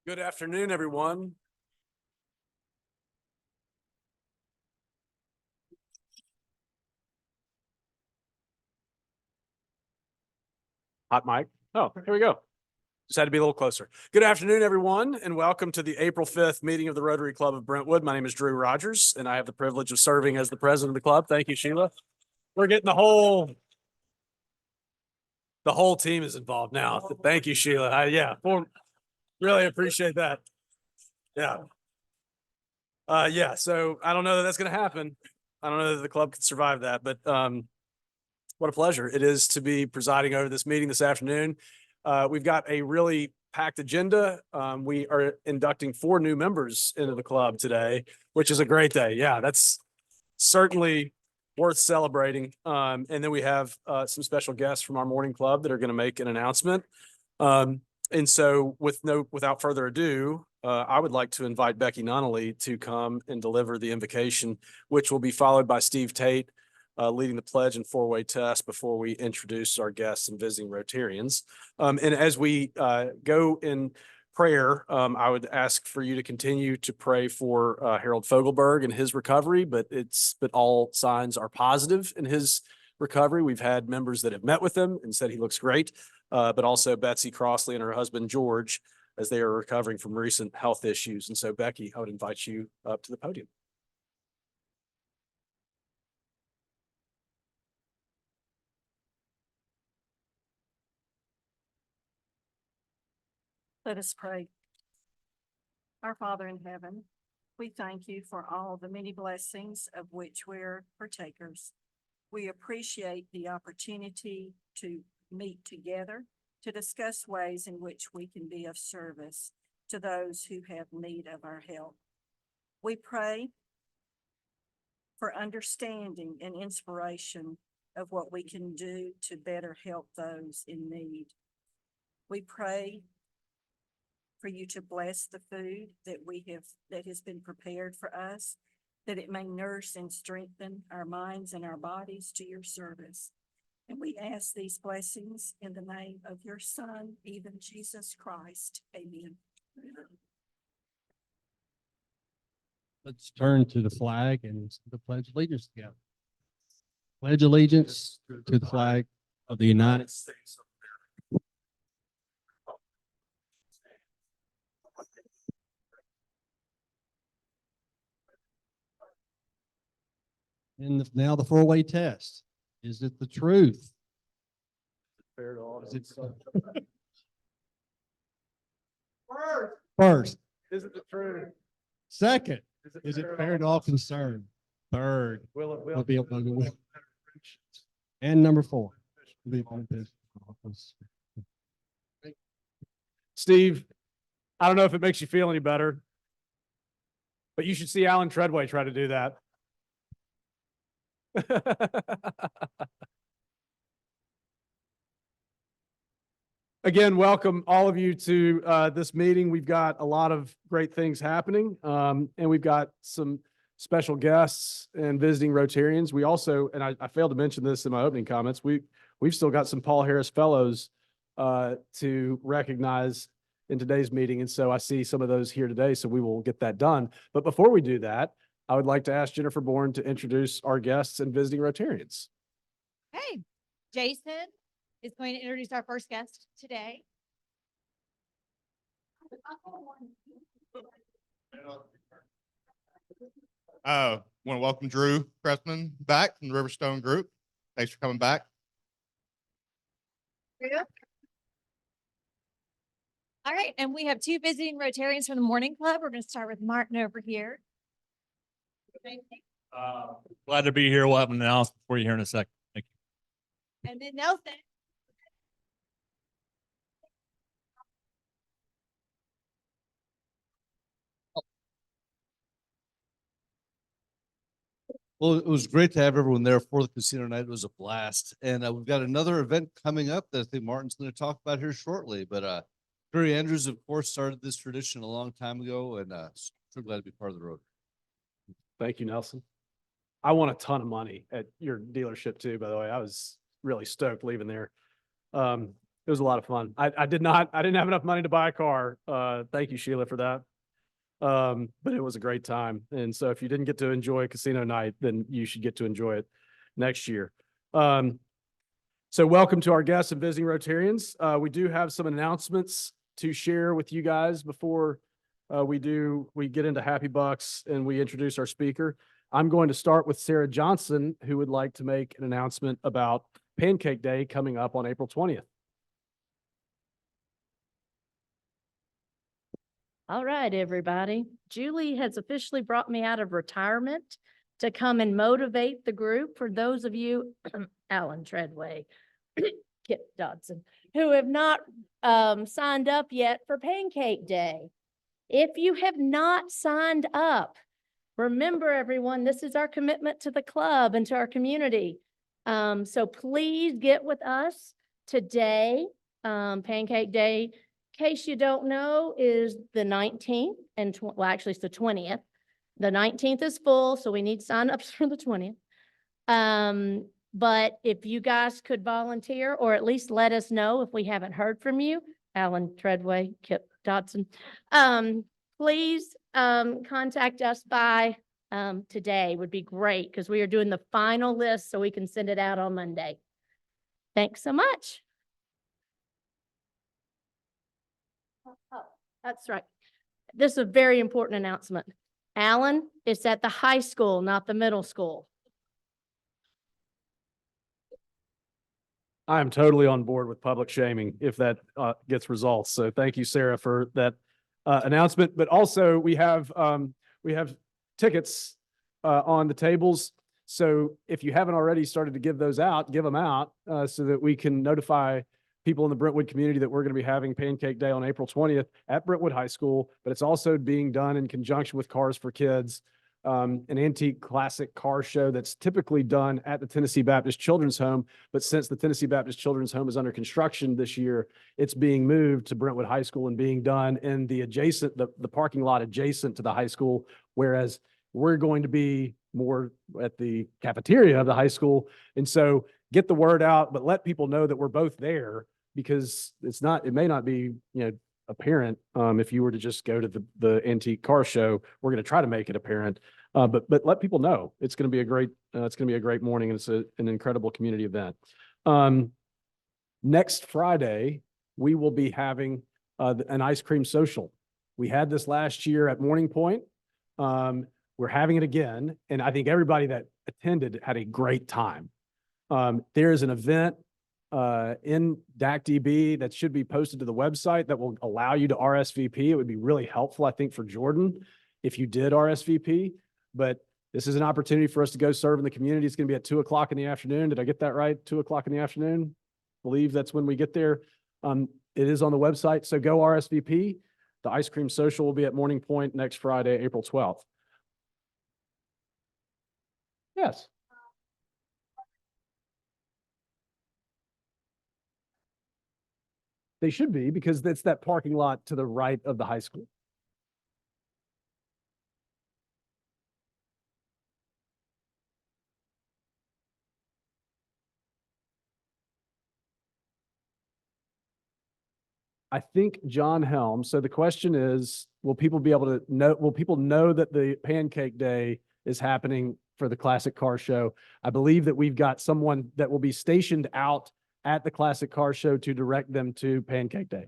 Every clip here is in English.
Good afternoon, everyone. Hot mic. Oh, here we go. Just had to be a little closer. Good afternoon, everyone, and welcome to the April 5th meeting of the Rotary Club of Brentwood. My name is Drew Rogers, and I have the privilege of serving as the president of the club. Thank you, Sheila. We're getting the whole team is involved now. Thank you, Sheila. Really appreciate that. Yeah. So I don't know that that's going to happen. I don't know that the club can survive that, but what a pleasure it is to be presiding over this meeting this afternoon. We've got a really packed agenda. We are inducting 4 new members into the club today, which is a great day. Yeah, that's certainly worth celebrating. And then we have some special guests from our morning club that are going to make an announcement. And so without further ado, I would like to invite Becky Nunnally to come and deliver the invocation, which will be followed by Steve Tate leading the pledge and 4-way test before we introduce our guests and visiting Rotarians. And as we go in prayer, I would ask for you to continue to pray for Harold Fogelberg and his recovery, but all signs are positive in his recovery. We've had members that have met with him and said he looks great, but also Betsy Crossley and her husband, George, as they are recovering from recent health issues. And so, Becky, I would invite you up to the podium. Let us pray. Our Father in heaven, we thank you for all the many blessings of which we're partakers. We appreciate the opportunity to meet together to discuss ways in which we can be of service to those who have need of our help. We pray for understanding and inspiration of what we can do to better help those in need. We pray for you to bless the food that has been prepared for us, that it may nourish and strengthen our minds and our bodies to your service. And we ask these blessings in the name of your Son, even Jesus Christ. Amen. Let's turn to the flag and the pledge allegiance together. Pledge allegiance to the flag of the United States. And now the 4-way test. Is it the truth? Fair to all. Is it First, first? is it the truth? Second, is it fair to all concerned? Third, Will be able to. And number 4. Steve, I don't know if it makes you feel any better, but you should see Alan Treadway try to do that. Again, welcome all of you to this meeting. We've got a lot of great things happening, and we've got some special guests and visiting Rotarians. We also, and I failed to mention this in my opening comments, we've still got some Paul Harris Fellows to recognize in today's meeting. And so I see some of those here today, so we will get that done. But before we do that, I would like to ask Jennifer Bourne to introduce our guests and visiting Rotarians. Hey, Jason is going to introduce our first guest today. Want to welcome Drew Pressman back from the Riverstone Group. Thanks for coming back. All right, and we have 2 visiting Rotarians from the Morning Club. We're going to start with Martin over here. Glad to be here. We'll have an announcement for you here in a second. Thank you. And then Nelson. Well, it was great to have everyone there for the casino night. It was a blast. And we've got another event coming up that I think Martin's going to talk about here shortly. But Terry Andrews, of course, started this tradition a long time ago, and so glad to be part of the road. Thank you, Nelson. I won a ton of money at your dealership too, by the way. I was really stoked leaving there. It was a lot of fun. I didn't have enough money to buy a car. Thank you, Sheila, for that. But it was a great time. And so if you didn't get to enjoy casino night, then you should get to enjoy it next year. So welcome to our guests and visiting Rotarians. We do have some announcements to share with you guys before we get into Happy Bucks and we introduce our speaker. I'm going to start with Sarah Johnson, who would like to make an announcement about Pancake Day coming up on April 20th. All right, everybody. Julie has officially brought me out of retirement to come and motivate the group. For those of you, Alan Treadway, Kip Dodson, who have not signed up yet for Pancake Day. If you have not signed up, remember everyone, this is our commitment to the club and to our community. So please get with us today. Pancake Day, in case you don't know, is the 19th and well, actually it's the 20th. The 19th is full, so we need signups for the 20th. But if you guys could volunteer or at least let us know if we haven't heard from you, Alan Treadway, Kip Dodson, please contact us by today would be great because we are doing the final list so we can send it out on Monday. Thanks so much. Oh, that's right. This is a very important announcement. Alan, it's at the high school, not the middle school. I am totally on board with public shaming if that gets results. So thank you, Sarah, for that announcement. But also we have tickets on the tables. So if you haven't already started to give those out, give them out so that we can notify people in the Brentwood community that we're going to be having Pancake Day on April 20th at Brentwood High School. But it's also being done in conjunction with Cars for Kids, an antique classic car show that's typically done at the Tennessee Baptist Children's Home. But since the Tennessee Baptist Children's Home is under construction this year, it's being moved to Brentwood High School and being done in the parking lot adjacent to the high school. Whereas we're going to be more at the cafeteria of the high school. And so get the word out, but let people know that we're both there because it may not be, apparent. If you were to just go to the antique car show, we're going to try to make it apparent. But let people know it's going to be a great morning and it's an incredible community event. Next Friday, we will be having an ice cream social. We had this last year at Morning Point. We're having it again. And I think everybody that attended had a great time. There is an event in DACDB that should be posted to the website that will allow you to RSVP. It would be really helpful, I think, for Jordan if you did RSVP. But this is an opportunity for us to go serve in the community. It's going to be at 2:00 in the afternoon. Did I get that right? 2:00 in the afternoon? I believe that's when we get there. It is on the website. So go RSVP. The ice cream social will be at Morning Point next Friday, April 12th. Yes. They should be because that's that parking lot to the right of the high school. I think John Helm. So the question is, will people know that the Pancake Day is happening for the Classic Car Show? I believe that we've got someone that will be stationed out at the Classic Car Show to direct them to Pancake Day.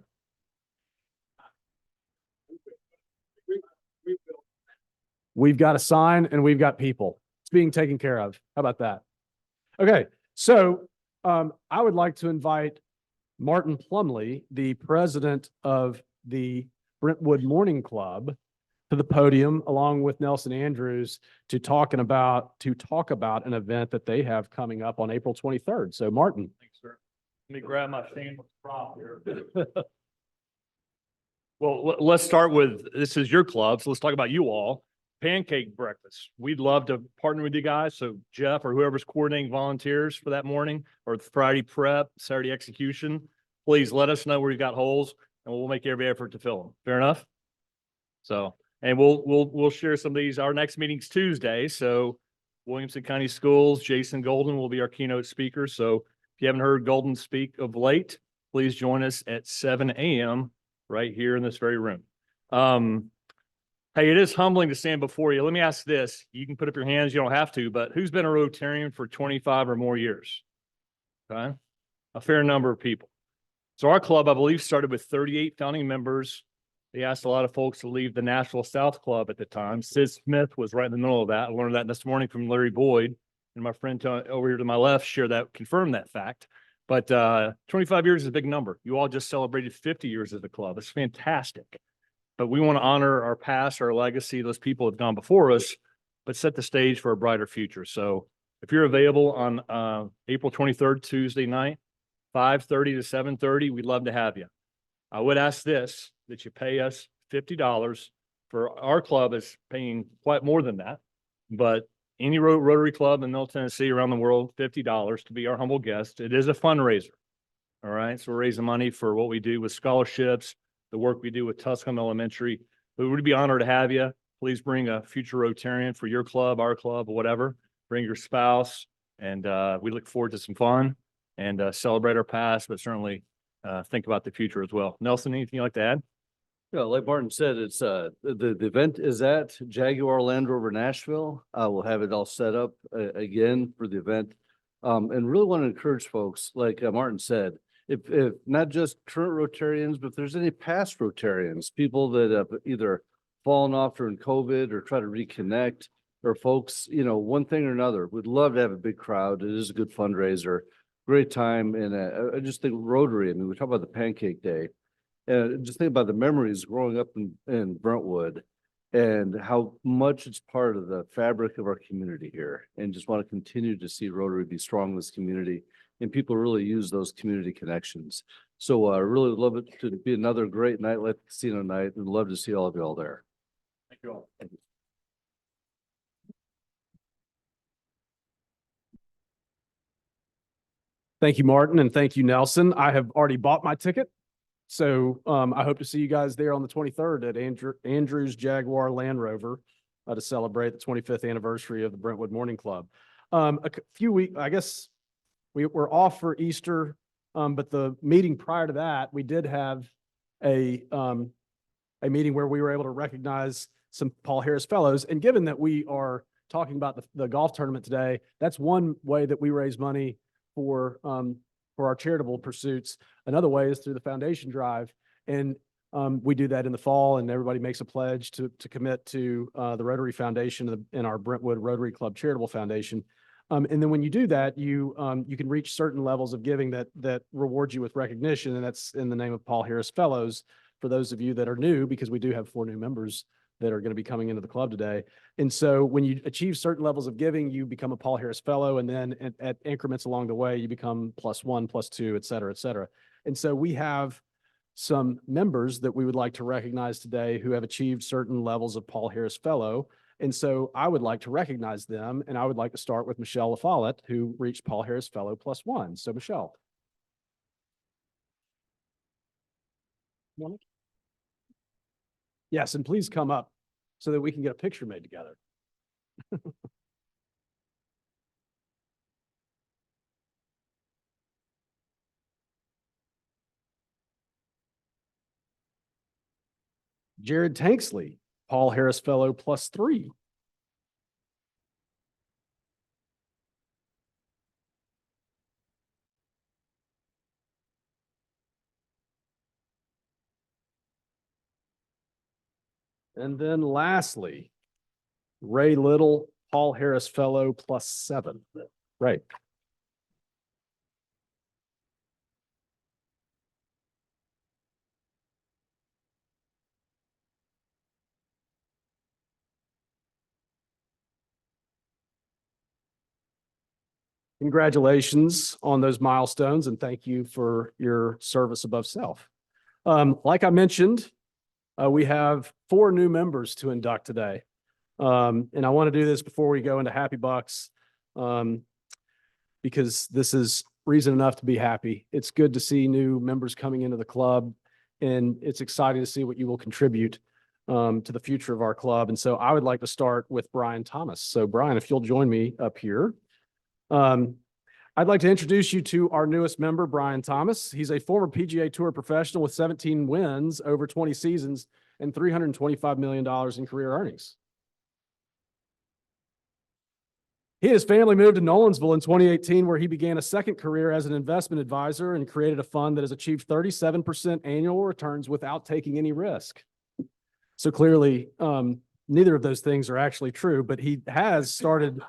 We've got a sign and we've got people. It's being taken care of. How about that? Okay, so I would like to invite Martin Plumley, the president of the Brentwood Morning Club, to the podium along with Nelson Andrews to talk about an event that they have coming up on April 23rd. So Martin. Thanks, sir. Let me grab my shameless prop here. Well, let's start with, this is your club, so let's talk about you all. Pancake breakfast. We'd love to partner with you guys. So Jeff or whoever's coordinating volunteers for that morning or Friday prep, Saturday execution, please let us know where you've got holes and we'll make every effort to fill them. Fair enough? So, and we'll share some of these. Our next meeting's Tuesday. So Williamson County Schools, Jason Golden will be our keynote speaker. So if you haven't heard Golden speak of late, please join us at 7 a.m. right here in this very room. Hey, it is humbling to stand before you. Let me ask this. You can put up your hands. You don't have to, but who's been a Rotarian for 25 or more years? Okay. A fair number of people. So our club, I believe, started with 38 founding members. They asked a lot of folks to leave the Nashville South Club at the time. Sid Smith was right in the middle of that. I learned that this morning from Larry Boyd, and my friend over here to my left confirmed that fact. But 25 years is a big number. You all just celebrated 50 years as a club. It's fantastic. But we want to honor our past, our legacy, those people have gone before us, but set the stage for a brighter future. So if you're available on April 23rd, Tuesday night, 5:30 to 7:30, we'd love to have you. I would ask this, that you pay us $50. For our club is paying quite more than that, but any Rotary club in Middle Tennessee, around the world, $50 to be our humble guest. It is a fundraiser. All right. So we're raising money for what we do with scholarships, the work we do with Tuscombe Elementary. We would be honored to have you. Please bring a future Rotarian for your club, our club, or whatever. Bring your spouse, and we look forward to some fun and celebrate our past, but certainly think about the future as well. Nelson, anything you'd like to add? Yeah, like Martin said, it's the event is at Jaguar Land Rover Nashville. We'll have it all set up again for the event. And really want to encourage folks, like Martin said, if not just current Rotarians, but if there's any past Rotarians, people that have either fallen off during COVID or try to reconnect, or folks, you know, one thing or another, we'd love to have a big crowd. It is a good fundraiser, great time. And I just think Rotary, I mean, we talk about the Pancake Day. And just think about the memories growing up in Brentwood and how much it's part of the fabric of our community here. And just want to continue to see Rotary be strong in this community and people really use those community connections. So I really would love it to be another great night like casino night, and love to see all of you all there. Thank you all. Thank you. Thank you, Martin, and thank you, Nelson. I have already bought my ticket. So I hope to see you guys there on the 23rd at Andrews Jaguar Land Rover to celebrate the 25th anniversary of the Brentwood Morning Club. A few weeks, I guess we're off for Easter, but the meeting prior to that, we did have a meeting where we were able to recognize some Paul Harris Fellows. And given that we are talking about the golf tournament today, that's one way that we raise money for our charitable pursuits. Another way is through the foundation drive. And we do that in the fall, and everybody makes a pledge to commit to the Rotary Foundation and our Brentwood Rotary Club Charitable Foundation. And then when you do that, you can reach certain levels of giving that reward you with recognition. And that's in the name of Paul Harris Fellows for those of you that are new, because we do have 4 new members that are going to be coming into the club today. And so when you achieve certain levels of giving, you become a Paul Harris Fellow, and then at increments along the way, you become +1, +2, et cetera, et cetera. And so we have some members that we would like to recognize today who have achieved certain levels of Paul Harris Fellow. And so I would like to recognize them, and I would like to start with Michelle LaFollette, who reached Paul Harris Fellow +1. So Michelle. Yes, and please come up so that we can get a picture made together. Jared Tanksley, Paul Harris Fellow +3. And then lastly, Ray Little, Paul Harris Fellow +7. Right. Congratulations on those milestones, and thank you for your service above self. Like I mentioned, we have 4 new members to induct today. And I want to do this before we go into Happy Bucks, because this is reason enough to be happy. It's good to see new members coming into the club, and it's exciting to see what you will contribute to the future of our club. And so I would like to start with Brian Thomas. So Brian, if you'll join me up here. I'd like to introduce you to our newest member, Brian Thomas. He's a former PGA Tour professional with 17 wins over 20 seasons and $325 million in career earnings. He and his family moved to Nolensville in 2018, where he began a second career as an investment advisor and created a fund that has achieved 37% annual returns without taking any risk. So clearly, neither of those things are actually true, but he has started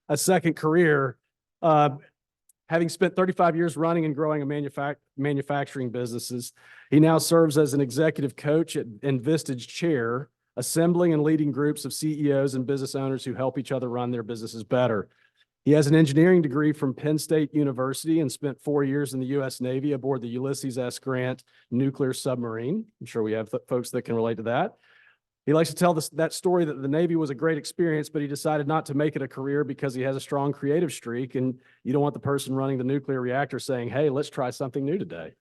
a second career, having spent 35 years running and growing a manufacturing businesses. He now serves as an executive coach and Vistage chair, assembling and leading groups of CEOs and business owners who help each other run their businesses better. He has an engineering degree from Penn State University and spent 4 years in the U.S. Navy aboard the Ulysses S. Grant nuclear submarine. I'm sure we have folks that can relate to that. He likes to tell that story that the Navy was a great experience, but he decided not to make it a career because he has a strong creative streak, and you don't want the person running the nuclear reactor saying, hey, let's try something new today.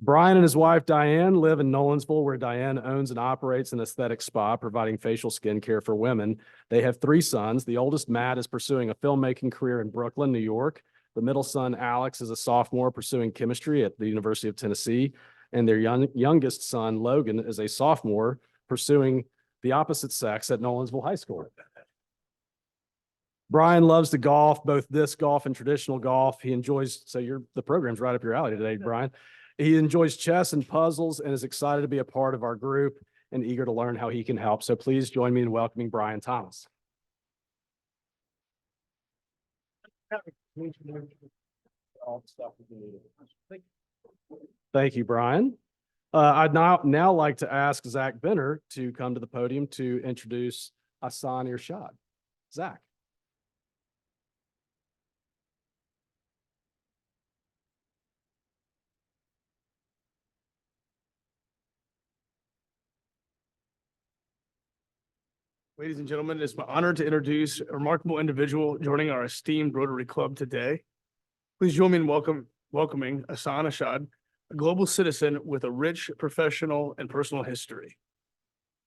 Brian and his wife, Diane, live in Nolensville, where Diane owns and operates an aesthetic spa providing facial skin care for women. They have 3 sons. The oldest, Matt, is pursuing a filmmaking career in Brooklyn, New York. The middle son, Alex, is a sophomore pursuing chemistry at the University of Tennessee. And their youngest son, Logan, is a sophomore pursuing the opposite sex at Nolensville High School. Brian loves to golf, both disc golf and traditional golf. He enjoys, the program's right up your alley today, Brian. He enjoys chess and puzzles and is excited to be a part of our group and eager to learn how he can help. So please join me in welcoming Brian Thomas. Thank you, Brian. I'd now like to ask Zach Benner to come to the podium to introduce Hassan Irshad. Zach. Ladies and gentlemen, it's my honor to introduce a remarkable individual joining our esteemed Rotary Club today. Please join me in welcoming Hassan Irshad, a global citizen with a rich professional and personal history.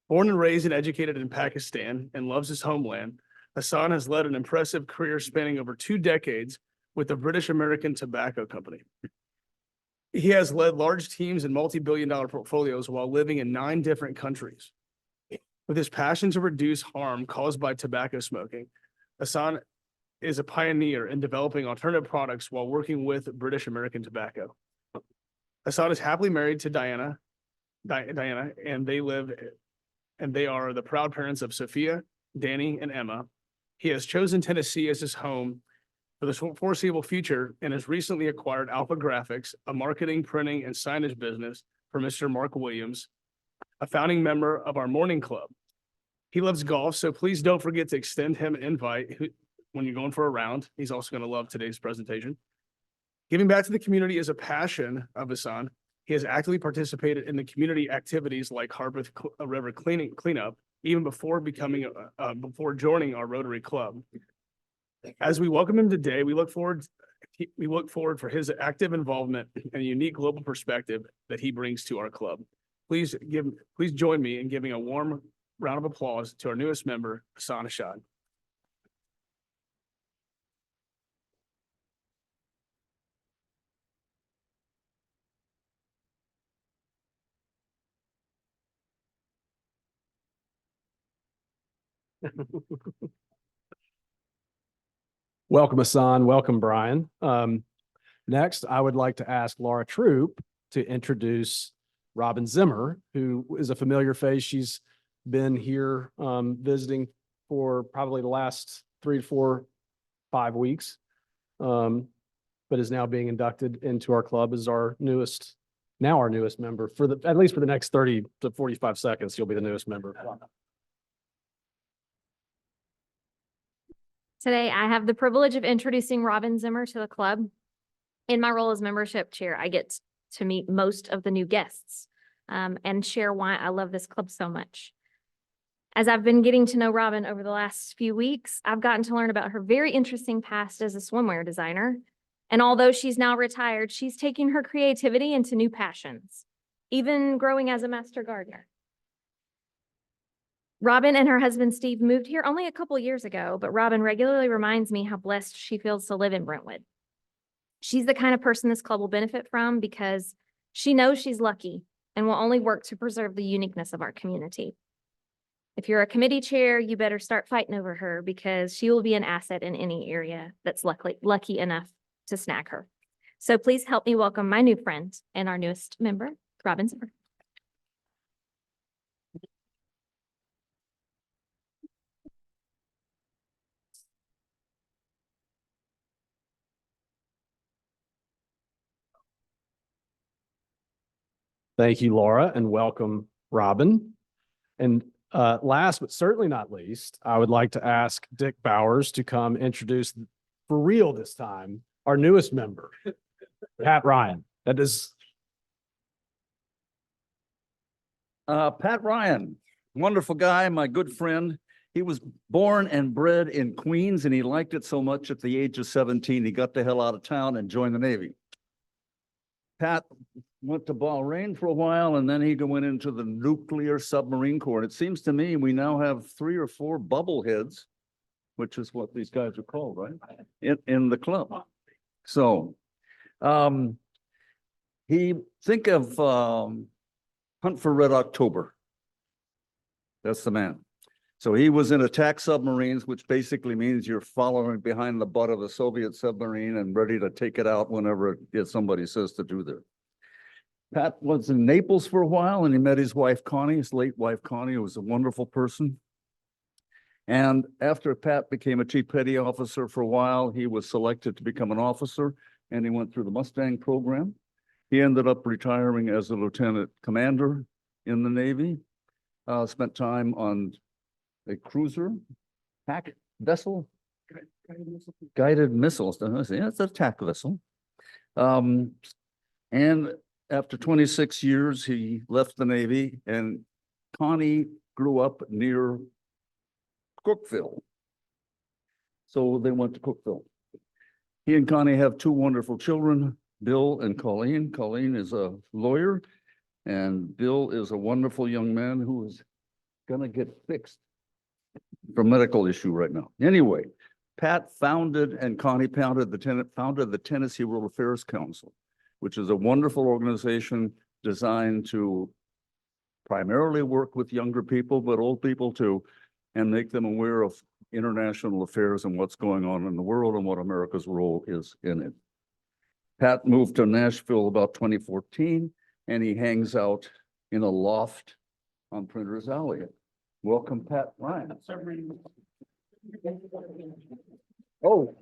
Born and raised and educated in Pakistan and loves his homeland, Hassan has led an impressive career spanning over 2 decades with the British American Tobacco Company. He has led large teams and multi-billion-dollar portfolios while living in 9 different countries. With his passion to reduce harm caused by tobacco smoking, Hassan is a pioneer in developing alternative products while working with British American Tobacco. Hassan is happily married to Diana, and they are the proud parents of Sophia, Danny, and Emma. He has chosen Tennessee as his home for the foreseeable future and has recently acquired Alpha Graphics, a marketing, printing, and signage business for Mr. Mark Williams, a founding member of our morning club. He loves golf, so please don't forget to extend him an invite when you're going for a round. He's also going to love today's presentation. Giving back to the community is a passion of Hassan. He has actively participated in the community activities like Harpeth River cleanup, even before joining our Rotary Club. As we welcome him today, we look forward for his active involvement and a unique global perspective that he brings to our club. Please join me in giving a warm round of applause to our newest member, Hassan Irshad. Welcome, Hassan. Welcome, Brian. Next, I would like to ask Laura Troop to introduce Robin Zimmer, who is a familiar face. She's been here visiting for probably the last 3 to 4, 5 weeks, but is now being inducted into our club as our newest member at least for the next 30 to 45 seconds. You'll be the newest member. Today, I have the privilege of introducing Robin Zimmer to the club. In my role as membership chair, I get to meet most of the new guests and share why I love this club so much. As I've been getting to know Robin over the last few weeks, I've gotten to learn about her very interesting past as a swimwear designer. And although she's now retired, she's taking her creativity into new passions, even growing as a master gardener. Robin and her husband Steve moved here only a couple years ago, but Robin regularly reminds me how blessed she feels to live in Brentwood. She's the kind of person this club will benefit from because she knows she's lucky and will only work to preserve the uniqueness of our community. If you're a committee chair, you better start fighting over her because she will be an asset in any area that's lucky enough to snag her. So please help me welcome my new friend and our newest member, Robin Zimmer. Thank you, Laura, and welcome, Robin. And last but certainly not least, I would like to ask Dick Bowers to come introduce, for real this time, our newest member, Pat Ryan. That is Pat Ryan, wonderful guy, my good friend. He was born and bred in Queens, and he liked it so much at the age of 17, he got the hell out of town and joined the Navy. Pat went to Bahrain for a while, and then he went into the nuclear submarine corps. And it seems to me we now have 3 or 4 bubbleheads, which is what these guys are called, right? In the club. So, think of Hunt for Red October. That's the man. So he was in attack submarines, which basically means you're following behind the butt of the Soviet submarine and ready to take it out whenever somebody says to do that. Pat was in Naples for a while, and he met his wife, Connie, his late wife, Connie, who was a wonderful person. And after Pat became a chief petty officer for a while, he was selected to become an officer, and he went through the Mustang program. He ended up retiring as a lieutenant commander in the Navy, spent time on a cruiser, attack vessel, guided missiles. Yeah, it's an attack vessel. And after 26 years, he left the Navy, and Connie grew up near Cookville. So they went to Cookville. He and Connie have 2 wonderful children, Bill and Colleen. Colleen is a lawyer, and Bill is a wonderful young man who is gonna get fixed from medical issue right now. Anyway, Pat founded and Connie founded the Tennessee World Affairs Council, which is a wonderful organization designed to primarily work with younger people, but old people too, and make them aware of international affairs and what's going on in the world and what America's role is in it. Pat moved to Nashville about 2014, and he hangs out in a loft on Printer's Alley. Welcome, Pat Ryan. Oh.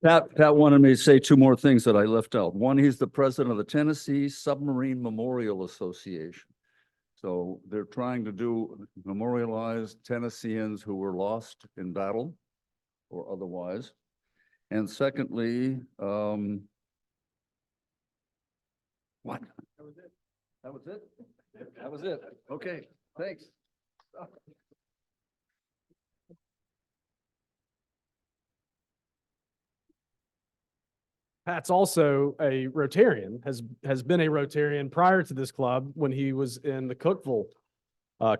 Pat wanted me to say 2 more things that I left out. One, he's the president of the Tennessee Submarine Memorial Association. So they're trying to memorialize Tennesseans who were lost in battle or otherwise. And secondly, what? That was it. That was it? That was it. Okay, thanks. Pat's also a Rotarian, has been a Rotarian prior to this club when he was in the Cookville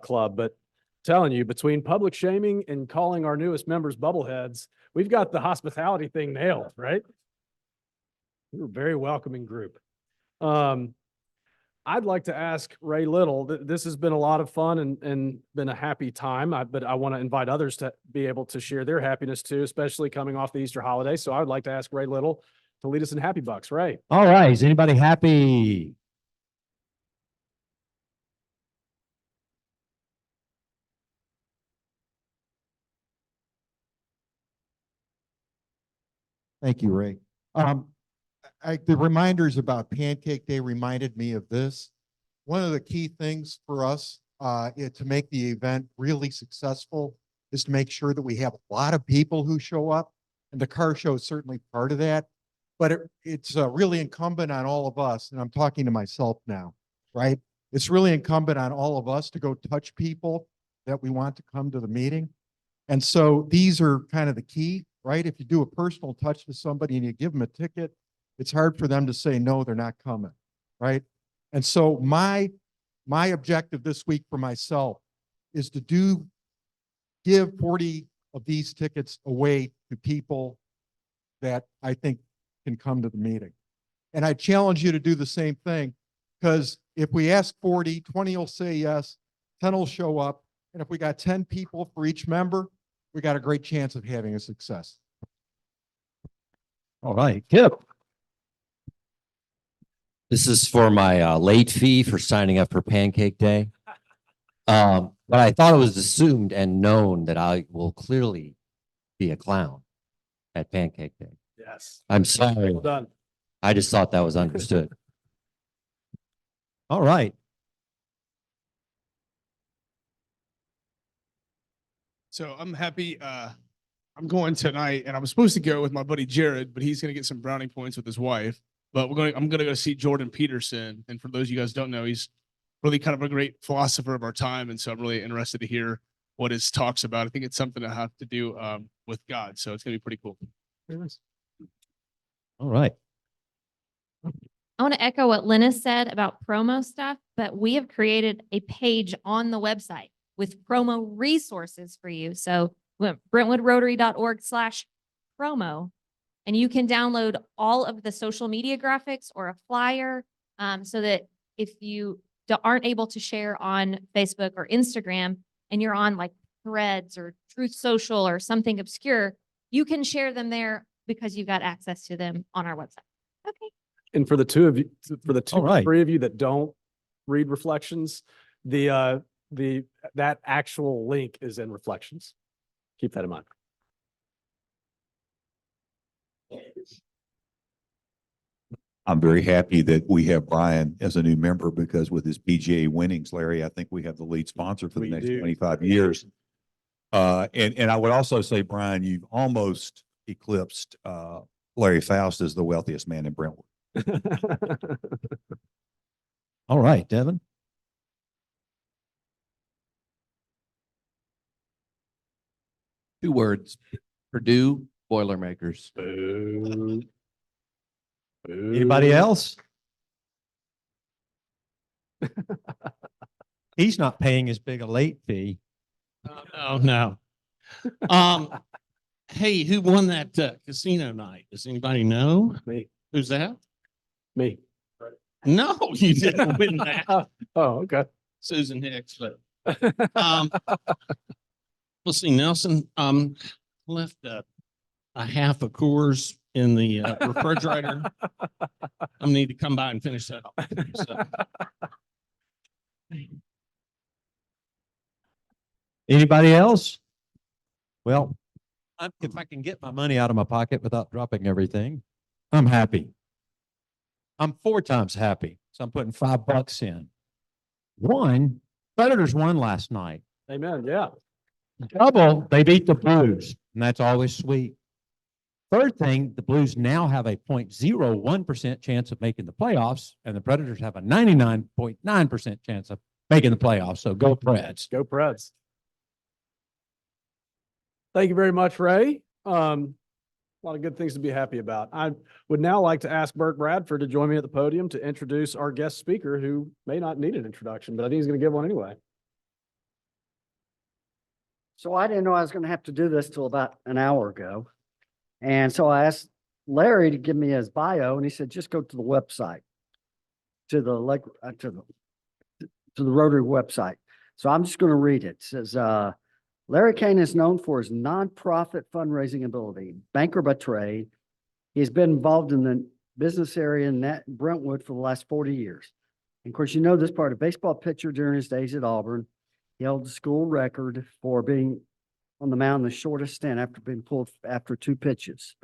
club. But telling you, between public shaming and calling our newest members bubbleheads, we've got the hospitality thing nailed, right? We're a very welcoming group. I'd like to ask Ray Little, this has been a lot of fun and been a happy time, but I want to invite others to be able to share their happiness too, especially coming off the Easter holiday. So I would like to ask Ray Little to lead us in Happy Bucks. Ray. All right, is anybody happy? Thank you, Ray. The reminders about Pancake Day reminded me of this. One of the key things for us to make the event really successful is to make sure that we have a lot of people who show up, and the car show is certainly part of that. But it's really incumbent on all of us, and I'm talking to myself now, right? It's really incumbent on all of us to go touch people that we want to come to the meeting. And so these are kind of the key, right? If you do a personal touch to somebody and you give them a ticket, it's hard for them to say, no, they're not coming, right? And so my objective this week for myself is to give 40 of these tickets away to people that I think can come to the meeting. And I challenge you to do the same thing, because if we ask 40, 20 will say yes, 10 will show up. And if we got 10 people for each member, we got a great chance of having a success. All right, Kip. This is for my late fee for signing up for Pancake Day. But I thought it was assumed and known that I will clearly be a clown at Pancake Day. Yes. I'm sorry. Well done. I just thought that was understood. All right. So I'm happy. I'm going tonight, and I'm supposed to go with my buddy Jared, but he's going to get some brownie points with his wife. But I'm going to go see Jordan Peterson. And for those of you guys who don't know, he's really kind of a great philosopher of our time. And so I'm really interested to hear what his talks about. I think it's something to have to do with God. So it's going to be pretty cool. All right. I want to echo what Linus said about promo stuff, but we have created a page on the website with promo resources for you. So brentwoodrotary.org/promo, and you can download all of the social media graphics or a flyer, so that if you aren't able to share on Facebook or Instagram and you're on like Threads or Truth Social or something obscure, you can share them there because you've got access to them on our website. Okay. And for the two of you, for the two, All right. three of you that don't read Reflections, that actual link is in Reflections. Keep that in mind. I'm very happy that we have Brian as a new member, because with his PGA winnings, Larry, I think we have the lead sponsor for the We next do. 25 years. And I would also say, Brian, you've almost eclipsed Larry Faust as the wealthiest man in Brentwood. All right, Devin. Two words: Purdue Boilermakers. Boo. Boo. Anybody else? He's not paying as big a late fee. Oh, no. Hey, who won that casino night? Does anybody know? Me. Who's that? Me. No, you didn't win that. Oh, okay. Susan Hicks, but let's see, Nelson, left a half a Coors in the refrigerator. I need to come by and finish that off. So, Anybody else? Well, if I can get my money out of my pocket without dropping everything, I'm happy. I'm 4 times happy. So I'm putting $5 in. One, Predators won last night. Amen. Yeah. Double, they beat the Blues, and that's always sweet. Third thing, the Blues now have a 0.01% chance of making the playoffs, and the Predators have a 99.9% chance of making the playoffs. So go Preds. Go Preds. Thank you very much, Ray. A lot of good things to be happy about. I would now like to ask Burke Bradford to join me at the podium to introduce our guest speaker, who may not need an introduction, but I think he's going to give one anyway. So I didn't know I was going to have to do this till about an hour ago. And so I asked Larry to give me his bio, and he said, just go to the website, to the Rotary website. So I'm just going to read it. It says, Larry Kain is known for his nonprofit fundraising ability, banker by trade. He's been involved in the business area in Brentwood for the last 40 years. And of course, you know this part, a baseball pitcher during his days at Auburn. He held the school record for being on the mound the shortest stint after being pulled after 2 pitches.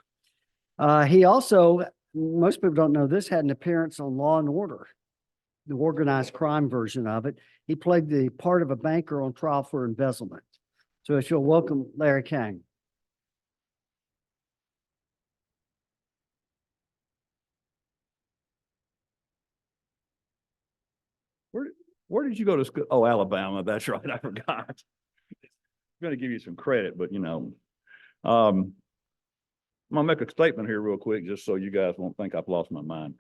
He also, most people don't know this, had an appearance on Law and Order, the organized crime version of it. He played the part of a banker on trial for embezzlement. So if you'll welcome Larry Kain. Where did you go to school? Oh, Alabama. That's right. I forgot. I'm going to give you some credit, but I'm going to make a statement here real quick, just so you guys won't think I've lost my mind.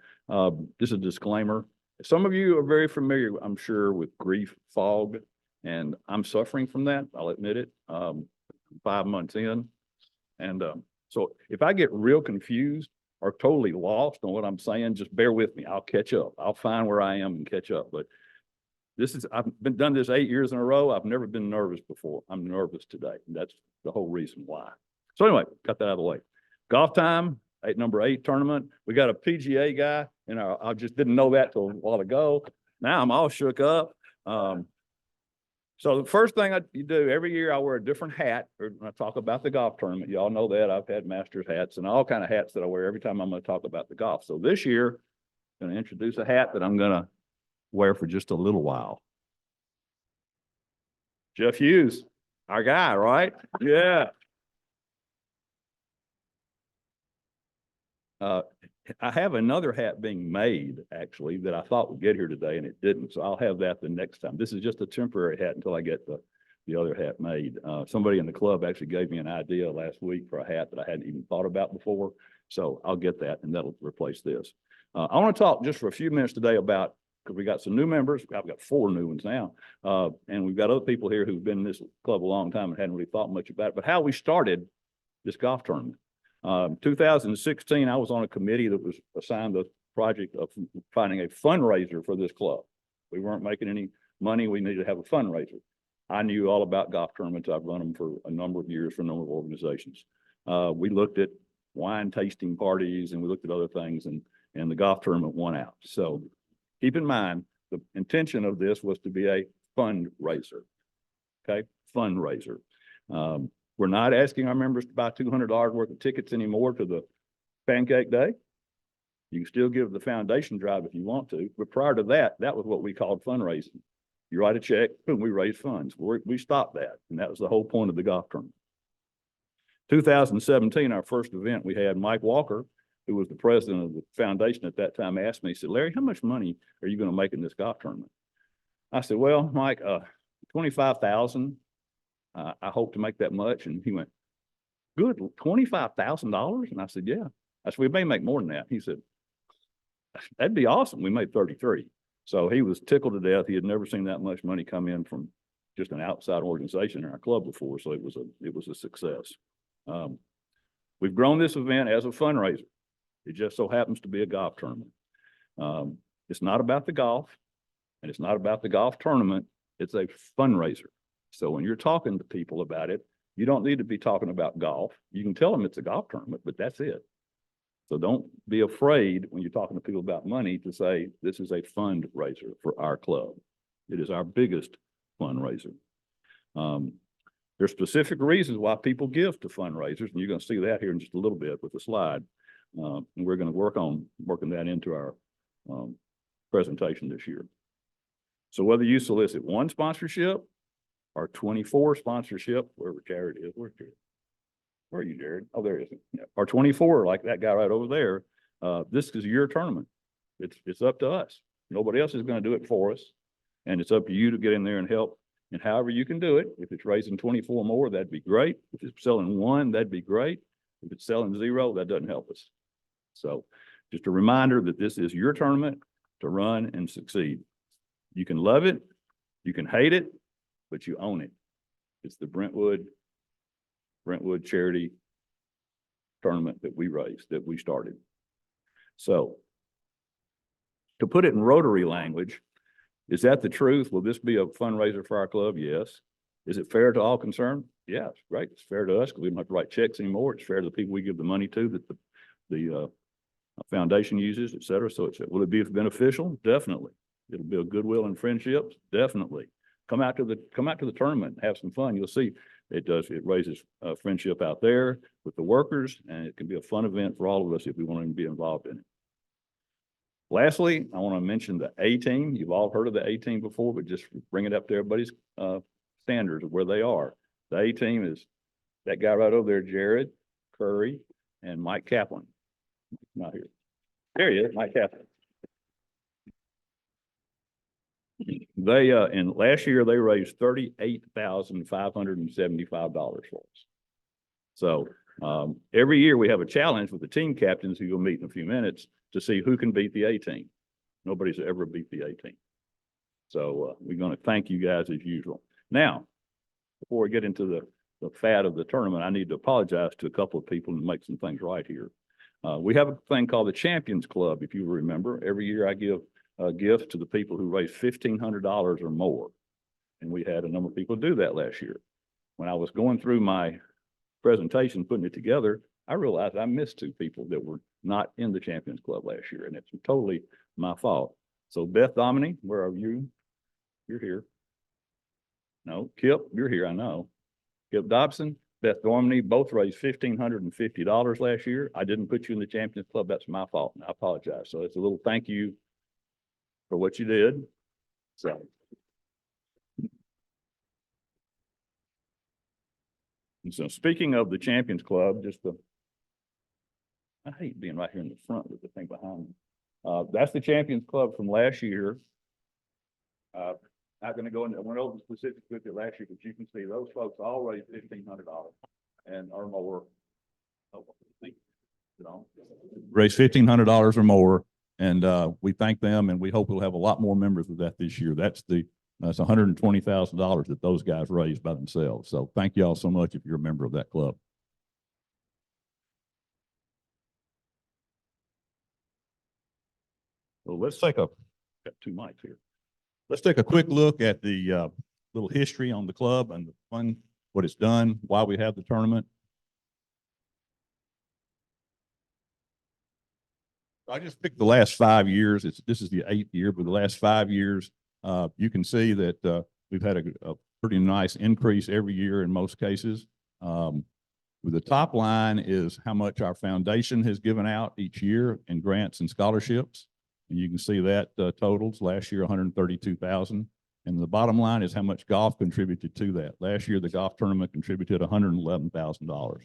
Just a disclaimer. Some of you are very familiar, I'm sure, with grief fog. And I'm suffering from that. I'll admit it. 5 months in. And so if I get real confused or totally lost on what I'm saying, just bear with me. I'll catch up. I'll find where I am and catch up. But I've done this 8 years in a row. I've never been nervous before. I'm nervous today. And that's the whole reason why. So anyway, got that out of the way. Golf time, number 8 tournament. We got a PGA guy, and I just didn't know that till a while ago. Now I'm all shook up. So the first thing you do every year, I wear a different hat when I talk about the golf tournament. Y'all know that I've had master's hats and all kind of hats that I wear every time I'm going to talk about the golf. So this year, I'm going to introduce a hat that I'm going to wear for just a little while. Jeff Hughes, our guy, right? Yeah. I have another hat being made, actually, that I thought would get here today, and it didn't. So I'll have that the next time. This is just a temporary hat until I get the other hat made. Somebody in the club actually gave me an idea last week for a hat that I hadn't even thought about before. So I'll get that, and that'll replace this. I want to talk just for a few minutes today about, because we got some new members. I've got 4 new ones now. And we've got other people here who've been in this club a long time and hadn't really thought much about it, but how we started this golf tournament. 2016, I was on a committee that was assigned the project of finding a fundraiser for this club. We weren't making any money. We needed to have a fundraiser. I knew all about golf tournaments. I've run them for a number of years for a number of organizations. We looked at wine tasting parties and we looked at other things, and the golf tournament won out. So keep in mind, the intention of this was to be a fundraiser. Okay, fundraiser. We're not asking our members to buy $200 worth of tickets anymore to the Pancake Day. You can still give the foundation drive if you want to, but prior to that, that was what we called fundraising. You write a check, boom, we raise funds. We stopped that, and that was the whole point of the golf tournament. 2017, our first event, we had Mike Walker, who was the president of the foundation at that time, asked me, he said, "Larry, how much money are you going to make in this golf tournament?" I said, "Well, Mike, 25,000. I hope to make that much." And he went, "Good, $25,000? And I said, "Yeah." I said, "We may make more than that." He said, "That'd be awesome." We made 33. So he was tickled to death. He had never seen that much money come in from just an outside organization in our club before. So it was a success. We've grown this event as a fundraiser. It just so happens to be a golf tournament. It's not about the golf, and it's not about the golf tournament. It's a fundraiser. So when you're talking to people about it, you don't need to be talking about golf. You can tell them it's a golf tournament, but that's it. So don't be afraid when you're talking to people about money to say, this is a fundraiser for our club. It is our biggest fundraiser. There's specific reasons why people give to fundraisers, and you're going to see that here in just a little bit with the slide. And we're going to work on working that into our presentation this year. So whether you solicit 1 sponsorship or 24 sponsorship, wherever Jared is, where's Jared? Where are you, Jared? Oh, there he is. Yeah. Or 24, like that guy right over there. This is your tournament. It's up to us. Nobody else is going to do it for us. And it's up to you to get in there and help. And however you can do it, if it's raising 24 more, that'd be great. If it's selling 1, that'd be great. If it's selling 0, that doesn't help us. So just a reminder that this is your tournament to run and succeed. You can love it, you can hate it, but you own it. It's the Brentwood charity tournament that we raised, that we started. So to put it in Rotary language, is that the truth? Will this be a fundraiser for our club? Yes. Is it fair to all concerned? Yeah, it's great. It's fair to us because we don't have to write checks anymore. It's fair to the people we give the money to, that the foundation uses, et cetera. So will it be beneficial? Definitely. It'll build goodwill and friendships. Definitely. Come out to the tournament and have some fun. You'll see it raises friendship out there with the workers, and it can be a fun event for all of us if we want to be involved in it. Lastly, I want to mention the A team. You've all heard of the A team before, but just bring it up to everybody's standards of where they are. The A team is that guy right over there, Jared Curry, and Mike Kaplan. Not here. There he is, Mike Kaplan. They and last year they raised $38,575 for us. So every year we have a challenge with the team captains who you'll meet in a few minutes to see who can beat the A team. Nobody's ever beat the A team. So we're going to thank you guys as usual. Now, before we get into the fat of the tournament, I need to apologize to a couple of people and make some things right here. We have a thing called the Champions Club, if you remember. Every year I give a gift to the people who raise $1,500 or more. And we had a number of people do that last year. When I was going through my presentation, putting it together, I realized I missed two people that were not in the Champions Club last year, and it's totally my fault. So Beth Dominy, where are you? You're here. No, Kip, you're here, I know. Kip Dobson, Beth Dominy, both raised $1,550 last year. I didn't put you in the Champions Club. That's my fault, and I apologize. So it's a little thank you for what you did. So. And so speaking of the Champions Club, I hate being right here in the front with the thing behind me. That's the Champions Club from last year. Not going to go into, I went over the specifics with it last year, but you can see those folks all raised $1,500 and or more. Raised $1,500 or more, and we thank them, and we hope we'll have a lot more members of that this year. That's $120,000 that those guys raised by themselves. So thank you all so much if you're a member of that club. Well, let's take got two mics here. Let's take a quick look at the little history on the club and the fun, what it's done, why we have the tournament. I just picked the last 5 years. This is the 8th year, but the last 5 years, you can see that we've had a pretty nice increase every year in most cases. The top line is how much our foundation has given out each year in grants and scholarships. And you can see that totals last year, $132,000. And the bottom line is how much golf contributed to that. Last year, the golf tournament contributed $111,000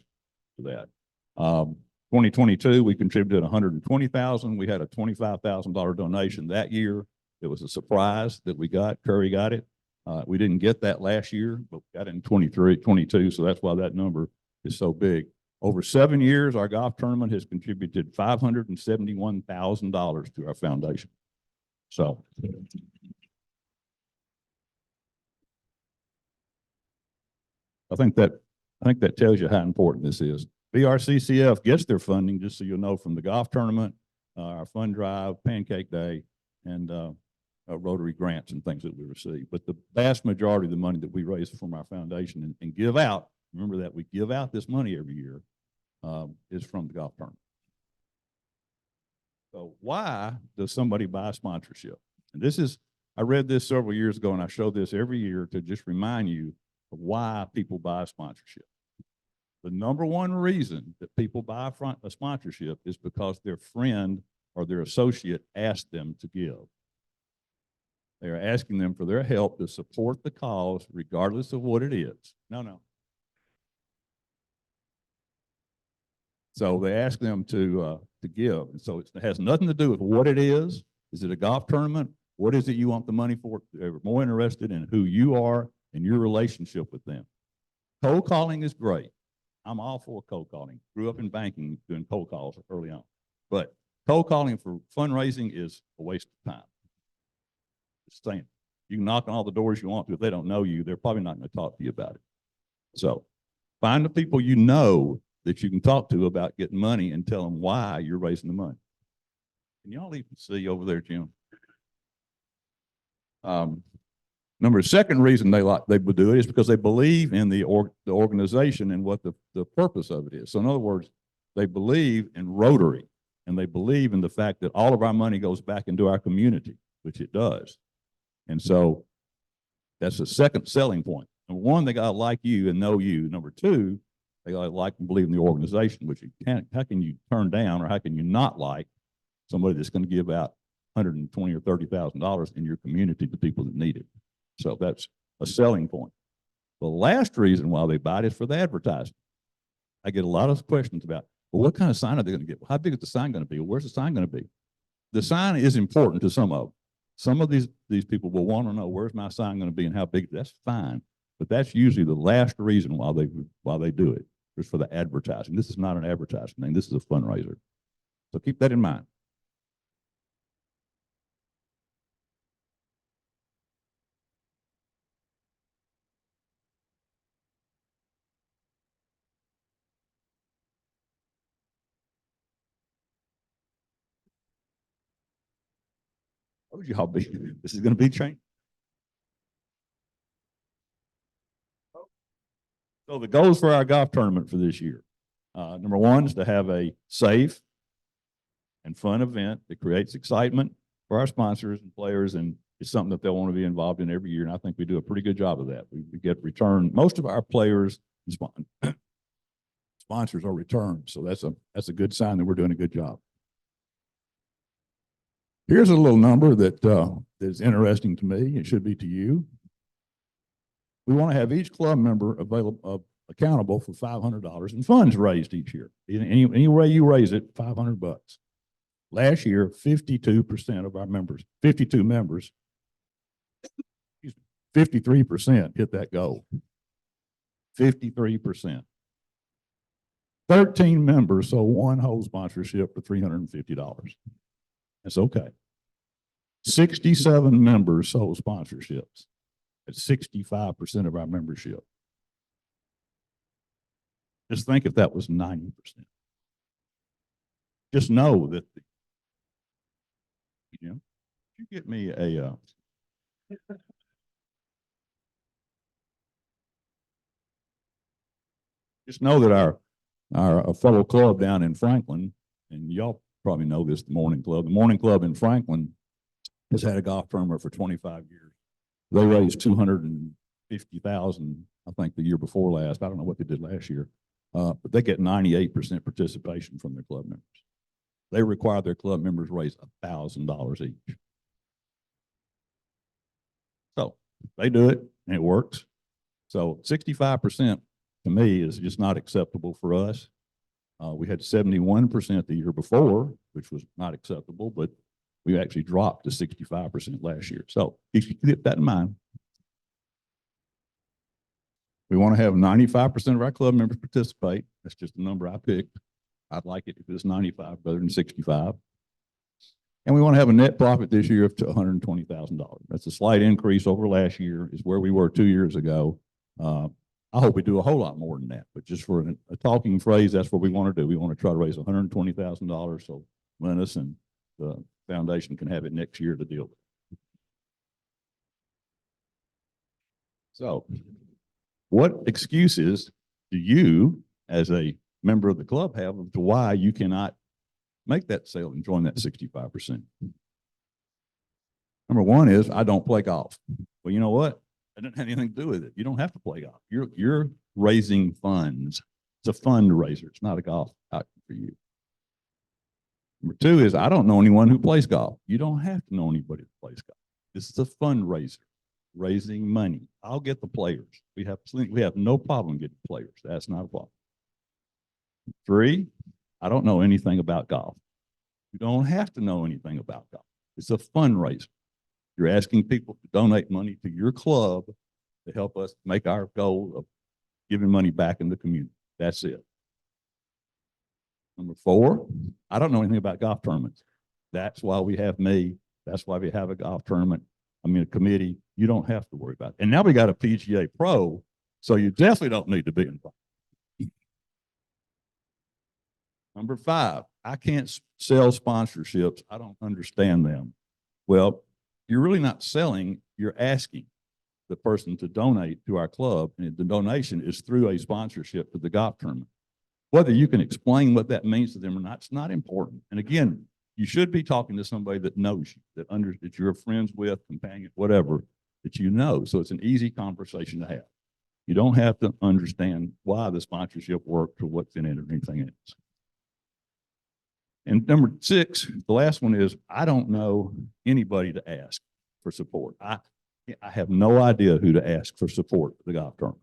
to that. 2022, we contributed $120,000. We had a $25,000 donation that year. It was a surprise that we got. Curry got it. We didn't get that last year, but we got it in 22. So that's why that number is so big. Over 7 years, our golf tournament has contributed $571,000 to our foundation. So. I think that tells you how important this is. BRCCF gets their funding, just so you'll know, from the golf tournament, our fund drive, Pancake Day, and Rotary grants and things that we receive. But the vast majority of the money that we raise from our foundation and give out, remember that we give out this money every year, is from the golf tournament. So why does somebody buy sponsorship? And I read this several years ago, and I show this every year to just remind you of why people buy sponsorship. The number one reason that people buy a sponsorship is because their friend or their associate asked them to give. They are asking them for their help to support the cause, regardless of what it is. No. So they ask them to give. And so it has nothing to do with what it is. Is it a golf tournament? What is it you want the money for? They're more interested in who you are and your relationship with them. Cold calling is great. I'm all for cold calling. Grew up in banking doing cold calls early on. But cold calling for fundraising is a waste of time. Just saying. You can knock on all the doors you want to. If they don't know you, they're probably not going to talk to you about it. So find the people you know that you can talk to about getting money and tell them why you're raising the money. Can y'all even see over there, Jim? Second reason they would do it is because they believe in the organization and what the purpose of it is. So in other words, they believe in Rotary, and they believe in the fact that all of our money goes back into our community, which it does. And so that's the second selling point. Number one, they gotta like you and know you. Number two, they gotta like and believe in the organization, which how can you turn down, or how can you not like somebody that's going to give out $120,000 or $30,000 in your community to people that need it? So that's a selling point. The last reason why they buy it is for the advertising. I get a lot of questions about, well, what kind of sign are they going to get? How big is the sign going to be? Where's the sign going to be? The sign is important to some of them. Some of these people will want to know, where's my sign going to be and how big? That's fine. But that's usually the last reason why they do it. It's for the advertising. This is not an advertising thing. This is a fundraiser. So keep that in mind. Told you this is gonna be changed. So the goals for our golf tournament for this year, number one is to have a safe and fun event that creates excitement for our sponsors and players, and it's something that they'll want to be involved in every year. And I think we do a pretty good job of that. We get return. Most of our players and sponsors are returned, so that's a good sign that we're doing a good job. Here's a little number that is interesting to me. It should be to you. We want to have each club member accountable for $500 in funds raised each year. Any way you raise it, $500. Last year, 52% of our members, 52 members, 53% hit that goal. 53%. 13 members sold one whole sponsorship for $350. That's okay. 67 members sold sponsorships. That's 65% of our membership. Just think if that was 90%. Just know that, you get me a, just know that our fellow club down in Franklin, and y'all probably know this, the Morning Club in Franklin has had a golf tournament for 25 years. They raised $250,000, I think, the year before last. I don't know what they did last year, but they get 98% participation from their club members. They require their club members raise $1,000 each. So they do it, and it works. So 65% to me is just not acceptable for us. We had 71% the year before, which was not acceptable, but we actually dropped to 65% last year. So you should keep that in mind. We want to have 95% of our club members participate. That's just the number I picked. I'd like it if it was 95 rather than 65. And we want to have a net profit this year of $120,000. That's a slight increase over last year, is where we were 2 years ago. I hope we do a whole lot more than that, but just for a talking phrase, that's what we want to do. We want to try to raise $120,000 so Linus and the foundation can have it next year to deal with. So what excuses do you, as a member of the club, have to why you cannot make that sale and join that 65%? Number one is, I don't play golf. Well, you know what? That doesn't have anything to do with it. You don't have to play golf. You're raising funds. It's a fundraiser. It's not a golf outcome for you. Number two is, I don't know anyone who plays golf. You don't have to know anybody who plays golf. This is a fundraiser, raising money. I'll get the players. We have no problem getting players. That's not a problem. Three, I don't know anything about golf. You don't have to know anything about golf. It's a fundraiser. You're asking people to donate money to your club to help us make our goal of giving money back in the community. That's it. Number four, I don't know anything about golf tournaments. That's why we have me. That's why we have a golf tournament. A committee. You don't have to worry about it. And now we got a PGA Pro, so you definitely don't need to be involved. Number five, I can't sell sponsorships. I don't understand them. Well, you're really not selling, you're asking the person to donate to our club, and the donation is through a sponsorship to the golf tournament. Whether you can explain what that means to them or not, it's not important. And again, you should be talking to somebody that knows you, that you're friends with, companion, whatever, that you know. So it's an easy conversation to have. You don't have to understand why the sponsorship worked or what's in it or anything else. And number six, the last one is, I don't know anybody to ask for support. I have no idea who to ask for support for the golf tournament.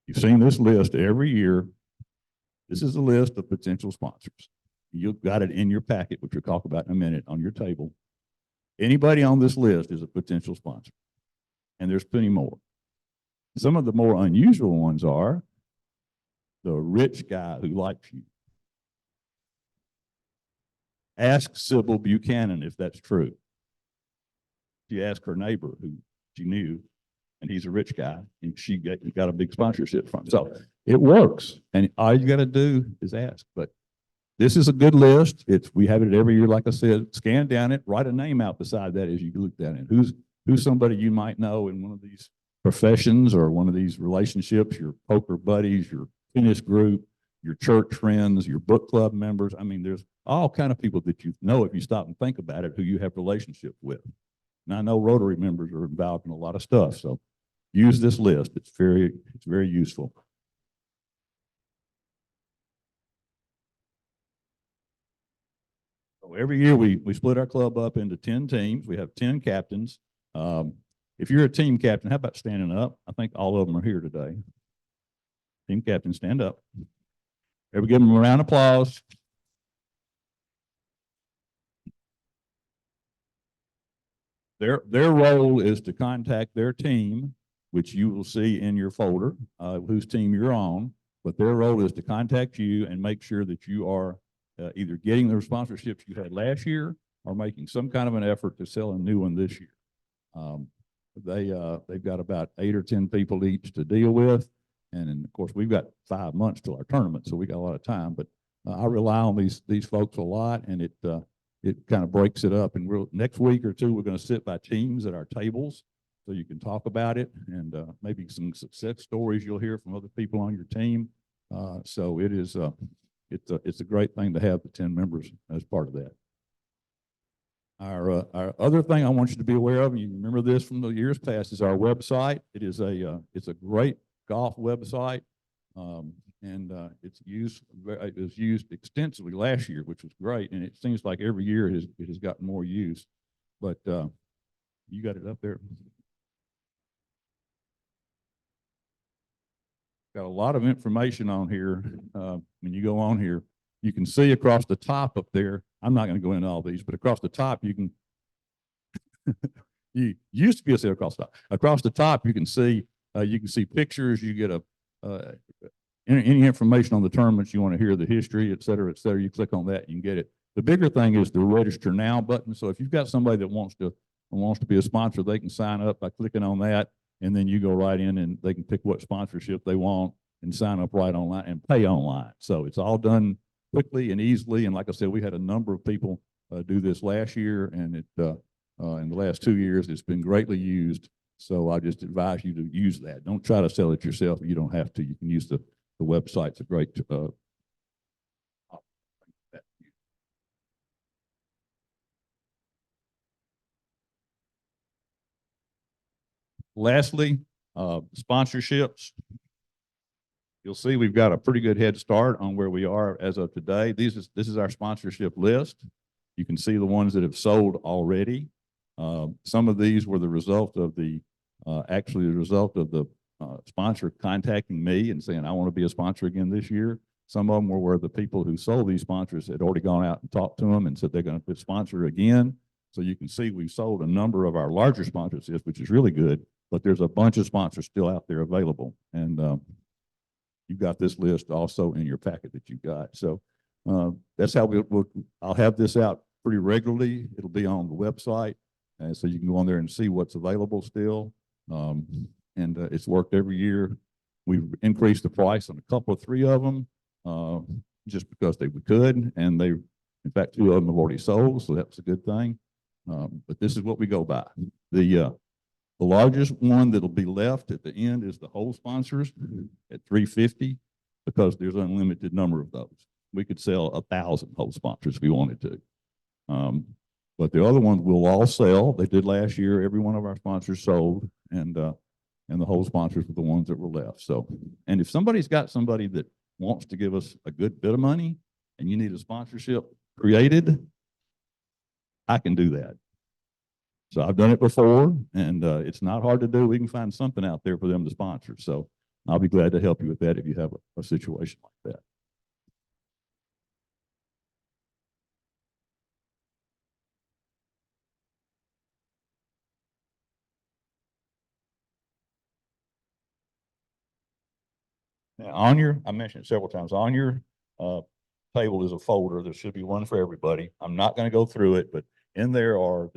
You've seen this list every year. This is a list of potential sponsors. You've got it in your packet, which we'll talk about in a minute, on your table. Anybody on this list is a potential sponsor, and there's plenty more. Some of the more unusual ones are the rich guy who likes you. Ask Sybil Buchanan if that's true. She asked her neighbor who she knew, and he's a rich guy, and he got a big sponsorship from. So it works, and all you got to do is ask. But this is a good list. We have it every year, like I said. Scan down it, write a name out beside that as you look down it. Who's somebody you might know in one of these professions or one of these relationships? Your poker buddies, your tennis group, your church friends, your book club members. I mean, there's all kind of people that you know if you stop and think about it, who you have relationships with. And I know Rotary members are involved in a lot of stuff, so use this list. It's very useful. So every year we split our club up into 10 teams. We have 10 captains. If you're a team captain, how about standing up? I think all of them are here today. Team captain, stand up. Everybody give them a round of applause. Their role is to contact their team, which you will see in your folder, whose team you're on. But their role is to contact you and make sure that you are either getting the sponsorships you had last year or making some kind of an effort to sell a new one this year. They've got about 8 or 10 people each to deal with. And then, of course, we've got 5 months till our tournament, so we got a lot of time. But I rely on these folks a lot, and it kind of breaks it up. And next week or two, we're going to sit by teams at our tables so you can talk about it, and maybe some success stories you'll hear from other people on your team. So it is it's a great thing to have the 10 members as part of that. Our other thing I want you to be aware of, and you remember this from the years past, is our website. It's a great golf website, and it was used extensively last year, which was great. And it seems like every year it has gotten more use. But you got it up there. Got a lot of information on here. When you go on here, you can see across the top up there. I'm not going to go into all these, but across the top you can. You used to be able to see across the top. Across the top, you can see pictures. You get any information on the tournaments you want to hear, the history, et cetera, et cetera. You click on that, you can get it. The bigger thing is the register now button. So if you've got somebody that wants to be a sponsor, they can sign up by clicking on that, and then you go right in and they can pick what sponsorship they want and sign up right online and pay online. So it's all done quickly and easily. And like I said, we had a number of people do this last year, and in the last 2 years, it's been greatly used. So I just advise you to use that. Don't try to sell it yourself. You don't have to. You can use the website. It's a great lastly, sponsorships. You'll see we've got a pretty good head start on where we are as of today. This is our sponsorship list. You can see the ones that have sold already. Some of these were the result of the sponsor contacting me and saying, I want to be a sponsor again this year. Some of them were where the people who sold these sponsors had already gone out and talked to them and said they're going to sponsor again. So you can see we've sold a number of our larger sponsorships, which is really good, but there's a bunch of sponsors still out there available. And you've got this list also in your packet that you've got. So that's how I'll have this out pretty regularly. It'll be on the website. And so you can go on there and see what's available still. It's worked every year. We've increased the price on a three of them, just because we could. And in fact, 2 of them have already sold. So that's a good thing. But this is what we go by. The largest one that'll be left at the end is the whole sponsors at $350, because there's an unlimited number of those. We could sell 1,000 whole sponsors if we wanted to. But the other ones will all sell. They did last year. Every one of our sponsors sold, and the whole sponsors were the ones that were left. So, and if somebody's got somebody that wants to give us a good bit of money and you need a sponsorship created, I can do that. So I've done it before, and it's not hard to do. We can find something out there for them to sponsor. So I'll be glad to help you with that if you have a situation like that. Now I mentioned it several times, on your table is a folder. There should be one for everybody. I'm not going to go through it, but in there are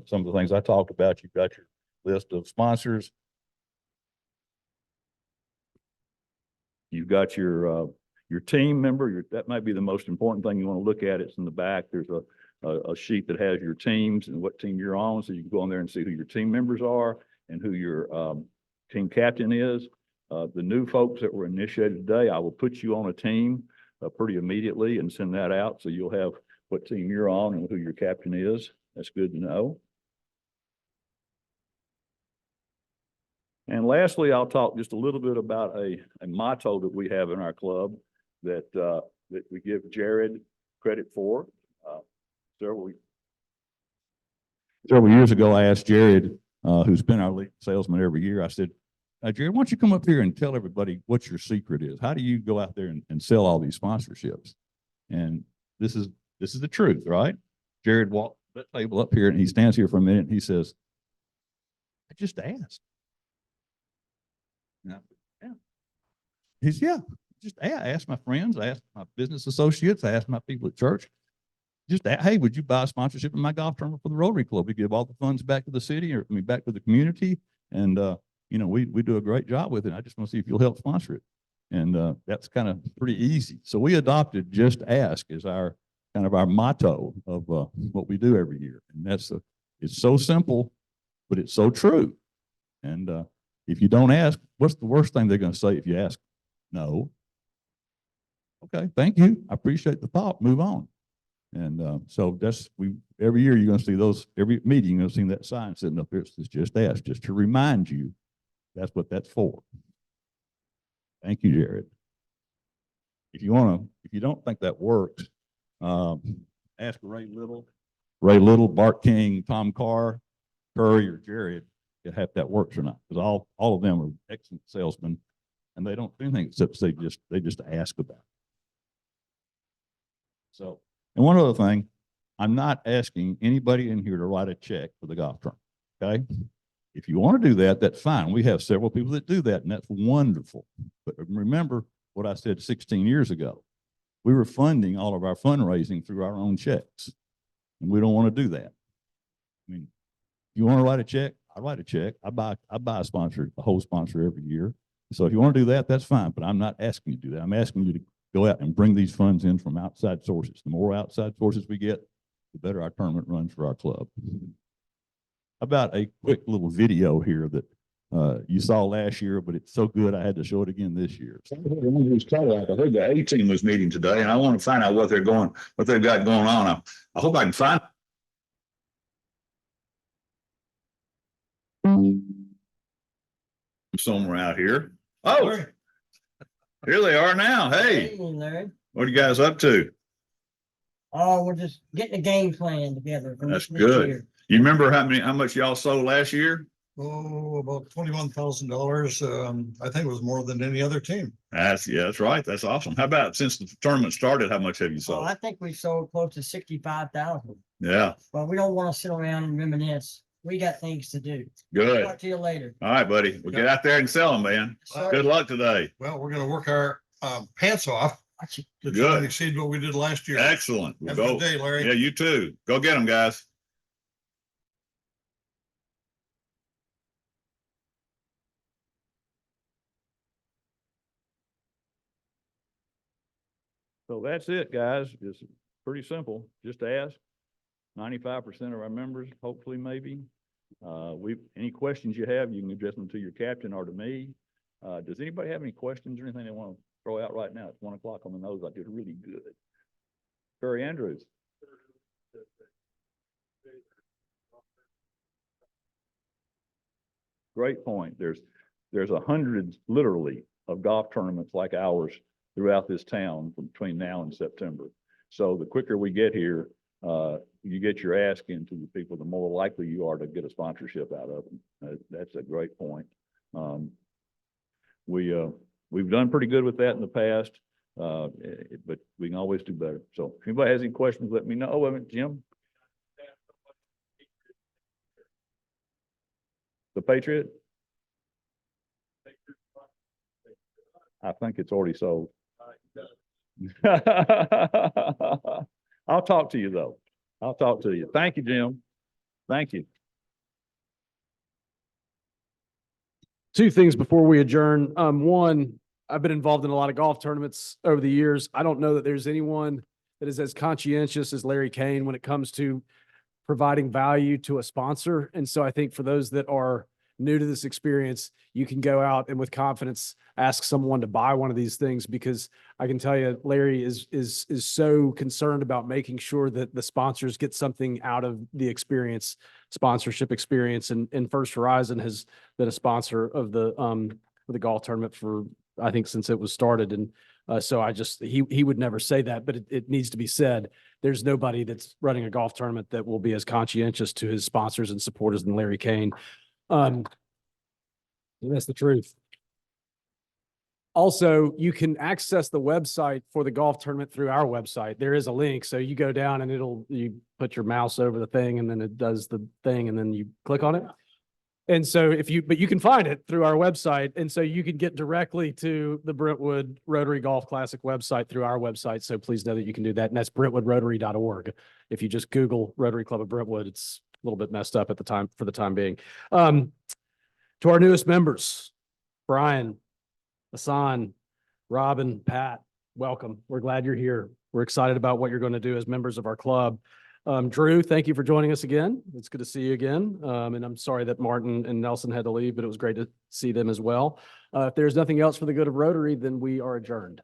some of the things I talked about. You've got your list of sponsors. You've got your team member, that might be the most important thing you want to look at. It's in the back. There's a sheet that has your teams and what team you're on. So you can go on there and see who your team members are and who your team captain is. The new folks that were initiated today, I will put you on a team pretty immediately and send that out. So you'll have what team you're on and who your captain is. That's good to know. And lastly, I'll talk just a little bit about a motto that we have in our club that we give Jared credit for. Several years ago, I asked Jared, who's been our lead salesman every year, I said, Jared, why don't you come up here and tell everybody what your secret is? How do you go out there and sell all these sponsorships? And this is the truth, right? Jared walked that table up here and he stands here for a minute and he says, I just asked. Yeah. He's, I asked my friends, I asked my business associates, I asked my people at church, hey, would you buy a sponsorship in my golf tournament for the Rotary Club? We give all the funds back to the city or back to the community. And, we do a great job with it. I just want to see if you'll help sponsor it. And that's kind of pretty easy. So we adopted just ask as our kind of our motto of what we do every year. And it's so simple, but it's so true. And if you don't ask, what's the worst thing they're going to say if you ask? No. Okay, thank you. I appreciate the thought. Move on. And so every year you're going to see those, every meeting you're going to see that sign sitting up there. It's just ask, just to remind you that's what that's for. Thank you, Jared. If you don't think that works, ask Ray Little, Bart King, Tom Carr, Curry, or Jared if that works or not. Because all of them are excellent salesmen, and they don't do anything except they just ask about it. So, and one other thing, I'm not asking anybody in here to write a check for the golf tournament. Okay, if you want to do that, that's fine. We have several people that do that, and that's wonderful. But remember what I said 16 years ago. We were funding all of our fundraising through our own checks, and we don't want to do that. I mean, you want to write a check? I write a check. I buy a whole sponsor every year. So if you want to do that, that's fine. But I'm not asking you to do that. I'm asking you to go out and bring these funds in from outside sources. The more outside sources we get, the better our tournament runs for our club. About a quick little video here that you saw last year, but it's so good I had to show it again this year. I heard the A team was meeting today, and I want to find out what they've got going on. I hope I can find. Somewhere out here. Oh, here they are now. Hey, what are you guys up to? Oh, we're just getting a game plan together. That's good. You remember how much y'all sold last year? Oh, about $21,000. I think it was more than any other team. That's right. That's awesome. How about since the tournament started, how much have you sold? I think we sold close to 65,000. Yeah. Well, we don't want to sit around and reminisce. We got things to do. Good. Talk to you later. All right, buddy. We'll get out there and sell them, man. Good luck today. Well, we're going to work our pants off to try and exceed what we did last year. Excellent. Have a good day, Larry. Yeah, you too. Go get them, guys. So that's it, guys. It's pretty simple. Just ask. 95% of our members, hopefully, maybe. Any questions you have, you can address them to your captain or to me. Does anybody have any questions or anything they want to throw out right now? It's 1 o'clock on the nose. I did really good. Curry Andrews. Great point. There's 100 literally of golf tournaments like ours throughout this town between now and September. So the quicker we get here, you get your ask into the people, the more likely you are to get a sponsorship out of them. That's a great point. We've done pretty good with that in the past, but we can always do better. So if anybody has any questions, let me know. Oh, Jim? The Patriot? I think it's already sold. I'll talk to you though. I'll talk to you. Thank you, Jim. Thank you. Two things before we adjourn. One, I've been involved in a lot of golf tournaments over the years. I don't know that there's anyone that is as conscientious as Larry Kain when it comes to providing value to a sponsor. And so I think for those that are new to this experience, you can go out and with confidence ask someone to buy one of these things, because I can tell you, Larry is so concerned about making sure that the sponsors get something out of the experience, sponsorship experience. And First Horizon has been a sponsor of the golf tournament for, I think, since it was started. And so he would never say that, but it needs to be said. There's nobody that's running a golf tournament that will be as conscientious to his sponsors and supporters than Larry Kain. That's the truth. Also, you can access the website for the golf tournament through our website. There is a link. So you go down and you put your mouse over the thing and then it does the thing and then you click on it. And so but you can find it through our website. And so you can get directly to the Brentwood Rotary Golf Classic website through our website. So please know that you can do that. And that's brentwoodrotary.org. If you just Google Rotary Club of Brentwood, it's a little bit messed up for the time being. To our newest members, Brian, Hassan, Robin, Pat, welcome. We're glad you're here. We're excited about what you're going to do as members of our club. Drew, thank you for joining us again. It's good to see you again. And I'm sorry that Martin and Nelson had to leave, but it was great to see them as well. If there's nothing else for the good of Rotary, then we are adjourned.